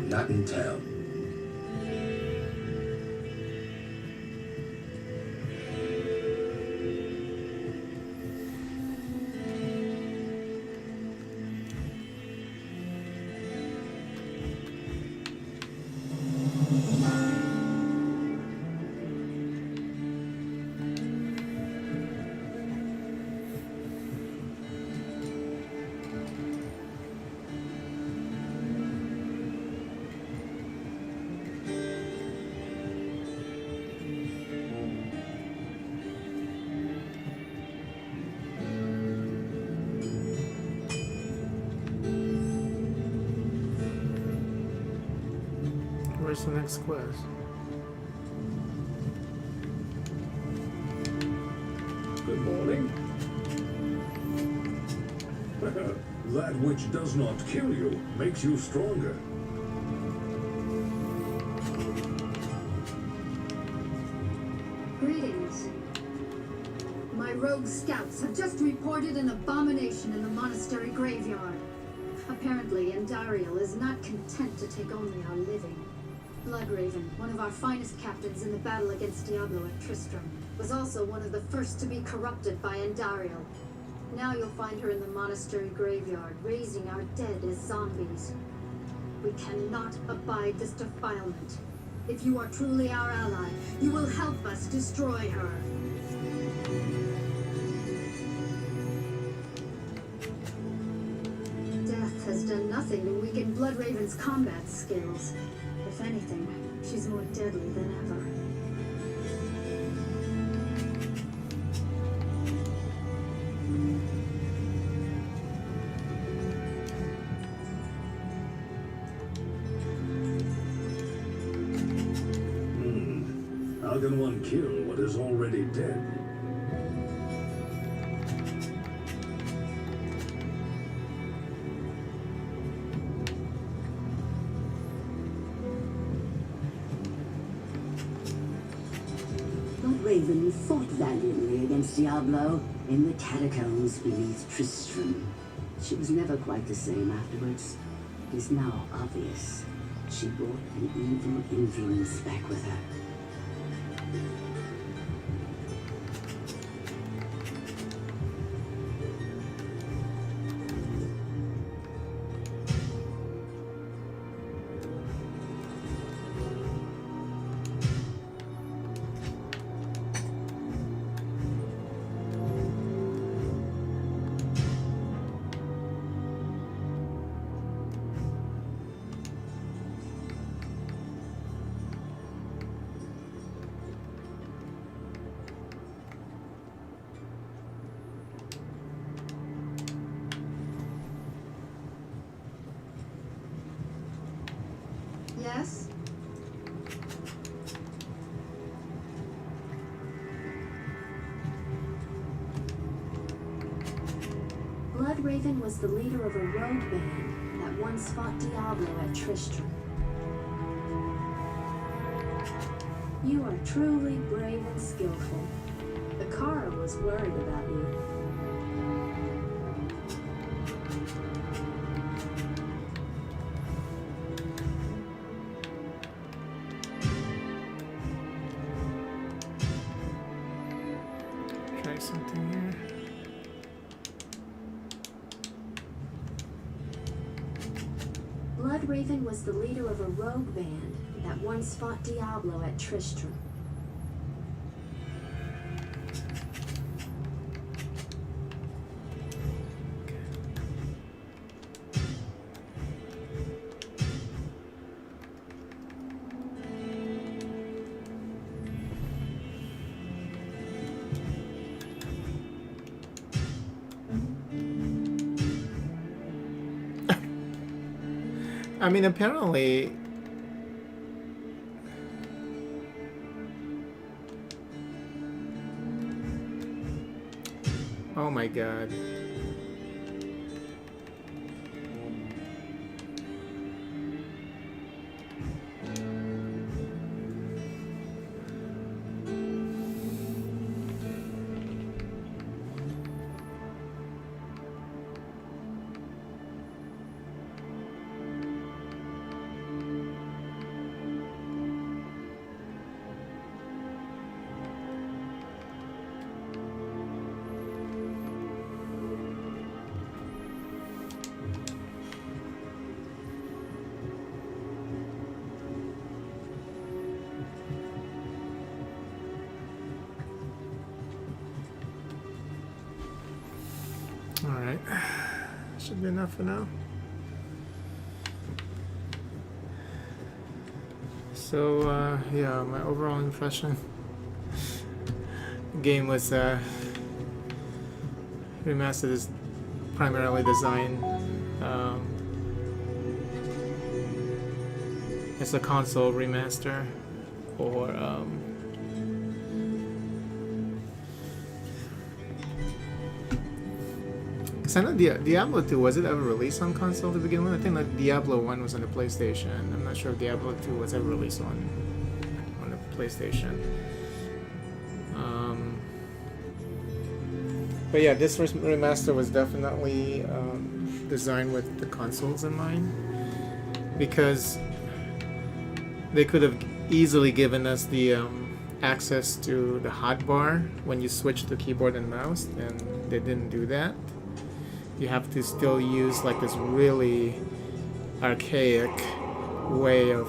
Speaker 2: Not in town.
Speaker 1: Where's the next quest?
Speaker 6: Good morning. That which does not kill you makes you stronger.
Speaker 3: Greetings. My rogue scouts have just reported an abomination in the monastery graveyard. Apparently, Andariel is not content to take only our living. Bloodraven, one of our finest captains in the battle against Diablo at Tristram, was also one of the first to be corrupted by Andariel. Now you'll find her in the monastery graveyard, raising our dead as zombies. We cannot abide this defilement. If you are truly our ally, you will help us destroy her. Death has done nothing to weaken Bloodraven's combat skills. If anything, she's more deadly than ever.
Speaker 6: How can one kill what is already dead?
Speaker 4: Raven fought valiantly against Diablo in the catacombs beneath Tristram. She was never quite the same afterwards. It is now obvious she brought an evil influence back with her. Bloodraven was the leader of a rogue band that once fought Diablo at Tristram. You are truly brave and skillful. Akara was worried about you.
Speaker 1: Try something here.
Speaker 4: Bloodraven was the leader of a rogue band that once fought Diablo at Tristram.
Speaker 1: I mean, apparently... Oh my god. Alright, should be enough for now. So, yeah, my overall impression. The game was remastered is primarily designed as a console remaster, or I know Diablo 2, was it ever released on console to begin with? I think like Diablo 1 was on the PlayStation. I'm not sure if Diablo 2 was ever released on the PlayStation. But yeah, this remaster was definitely designed with the consoles in mind, because they could have easily given us the access to the hotbar when you switch to keyboard and mouse, and they didn't do that. You have to still use like this really archaic way of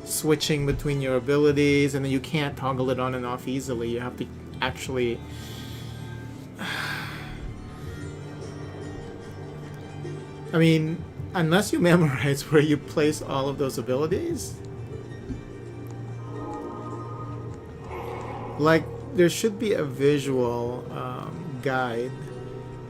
Speaker 1: switching between your abilities, and then you can't toggle it on and off easily. You have to actually I mean, unless you memorize where you place all of those abilities, like there should be a visual guide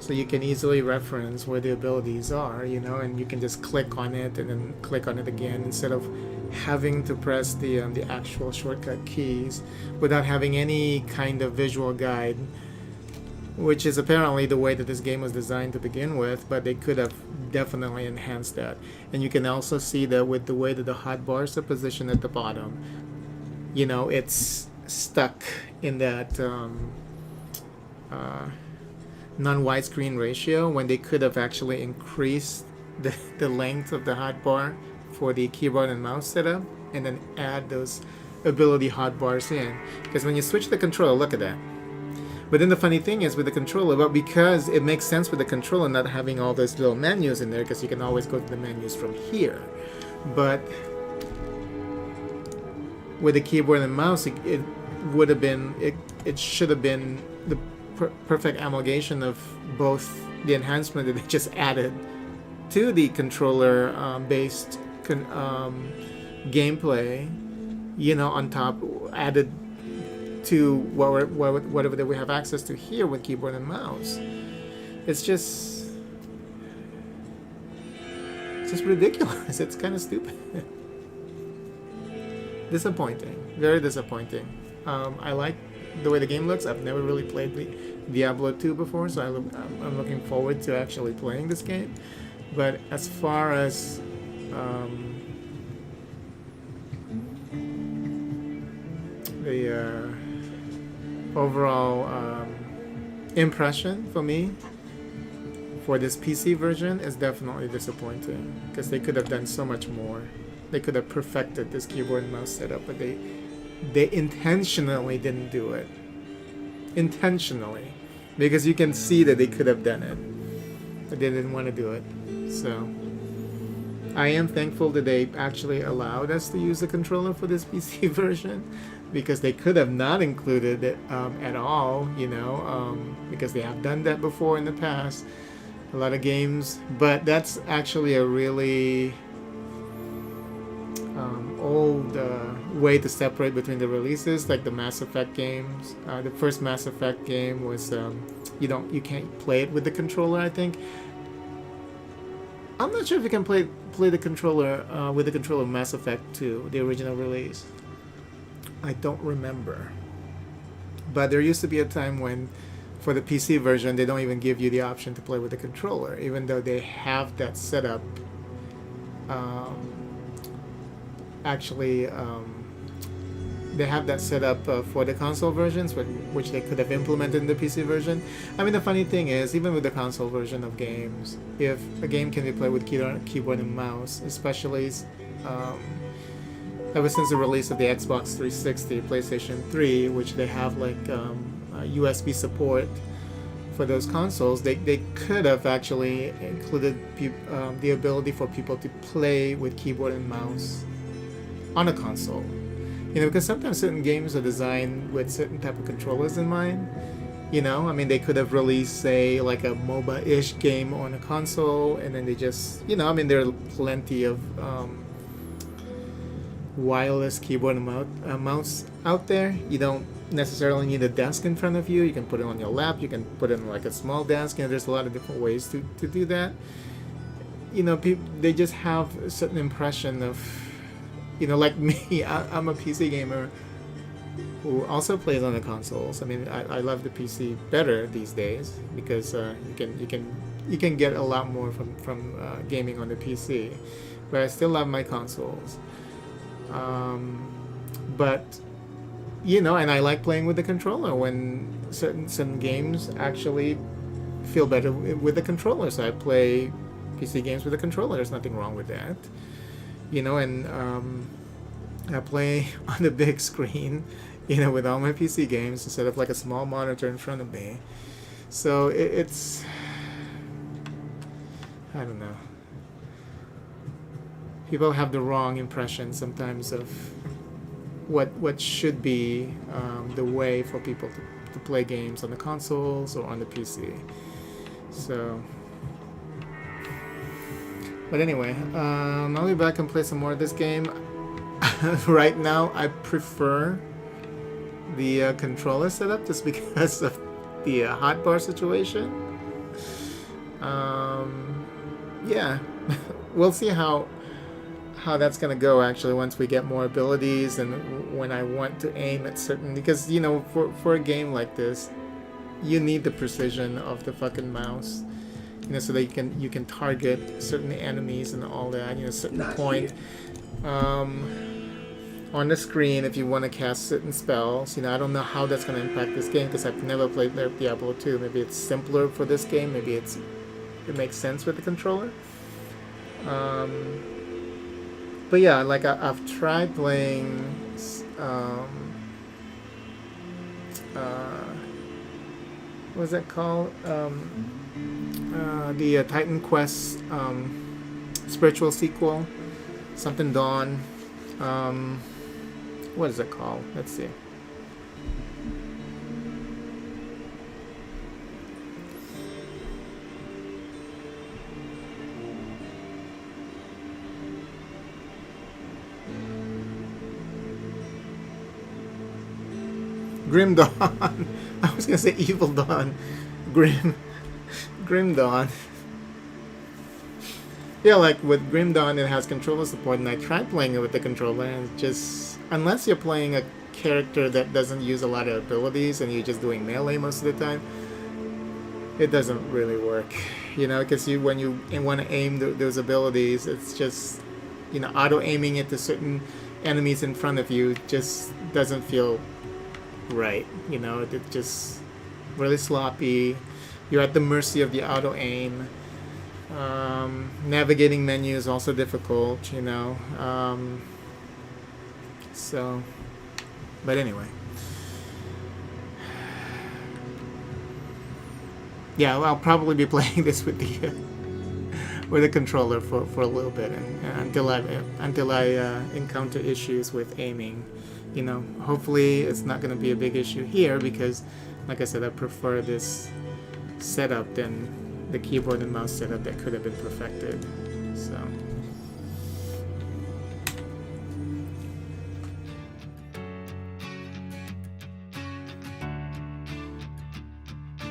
Speaker 1: so you can easily reference where the abilities are, you know, and you can just click on it and then click on it again instead of having to press the actual shortcut keys without having any kind of visual guide, which is apparently the way that this game was designed to begin with, but they could have definitely enhanced that. And you can also see that with the way that the hotbars are positioned at the bottom, you know, it's stuck in that non-widescreen ratio when they could have actually increased the length of the hotbar for the keyboard and mouse setup and then add those ability hotbars in. Because when you switch the controller, look at that. But then the funny thing is with the controller, well, because it makes sense with the controller not having all those little menus in there, because you can always go to the menus from here. But with the keyboard and mouse, it would have been, it should have been the perfect amalgamation of both the enhancement that they just added to the controller based gameplay, you know, on top, added to whatever that we have access to here with keyboard and mouse. It's just ridiculous. It's kind of stupid. Disappointing, very disappointing. I like the way the game looks. I've never really played the Diablo 2 before, so I'm looking forward to actually playing this game. But as far as the overall impression for me for this PC version is definitely disappointing, because they could have done so much more. They could have perfected this keyboard and mouse setup, but they intentionally didn't do it. Intentionally. Because you can see that they could have done it, but they didn't want to do it. So I am thankful that they actually allowed us to use the controller for this PC version, because they could have not included it at all, you know, because they have done that before in the past, a lot of games. But that's actually a really old way to separate between the releases, like the Mass Effect games. The first Mass Effect game was you can't play it with the controller, I think. I'm not sure if you can play the controller with the controller of Mass Effect 2, the original release. I don't remember. But there used to be a time when, for the PC version, they don't even give you the option to play with the controller, even though they have that set up. They have that set up for the console versions, which they could have implemented in the PC version. I mean, the funny thing is, even with the console version of games, if a game can be played with keyboard and mouse, especially ever since the release of the Xbox 360, PlayStation 3, which they have like USB support for those consoles, they could have actually included the ability for people to play with keyboard and mouse on a console. You know, because sometimes certain games are designed with certain type of controllers in mind. You know, I mean, they could have released, say, like a MOBA-ish game on a console, and then they just, you know, I mean, there are plenty of wireless keyboard and mouse out there. You don't necessarily need a desk in front of you. You can put it on your lap. You can put it in like a small desk. You know, there's a lot of different ways to do that. You know, they just have a certain impression of, you know, like me, I'm a PC gamer who also plays on the consoles. I mean, I love the PC better these days, because you can get a lot more from gaming on the PC, but I still love my consoles. But you know, and I like playing with the controller when certain games actually feel better with the controller. So I play PC games with the controller. There's nothing wrong with that. You know, and I play on the big screen, you know, with all my PC games instead of like a small monitor in front of me. So it's, I don't know. People have the wrong impression sometimes of what should be the way for people to play games on the consoles or on the PC. So. But anyway, I'll be back and play some more of this game. Right now, I prefer the controller setup just because of the hotbar situation. Yeah, we'll see how that's gonna go actually once we get more abilities, and when I want to aim at certain, because you know, for a game like this, you need the precision of the fucking mouse. You know, so that you can target certain enemies and all that. You know, certain point on the screen if you want to cast certain spells. You know, I don't know how that's going to impact this game because I've never played Diablo 2. Maybe it's simpler for this game. Maybe it makes sense with the controller. But yeah, like I've tried playing. What was that called? The Titan Quest spiritual sequel, something Dawn. What is it called? Let's see. Grim Dawn. I was gonna say Evil Dawn. Grim Dawn. Yeah, like with Grim Dawn, it has controller support, and I tried playing it with the controller, and just unless you're playing character that doesn't use a lot of abilities and you're just doing melee most of the time, it doesn't really work, you know, because when you want to aim those abilities, it's just, you know, auto aiming it to certain enemies in front of you just doesn't feel right, you know. It just really sloppy. You're at the mercy of the auto aim. Navigating menu is also difficult, you know. So, but anyway. Yeah, well, I'll probably be playing this with the controller for a little bit, and until I encounter issues with aiming, you know. Hopefully, it's not going to be a big issue here because, like I said, I prefer this setup than the keyboard and mouse setup that could have been perfected. So.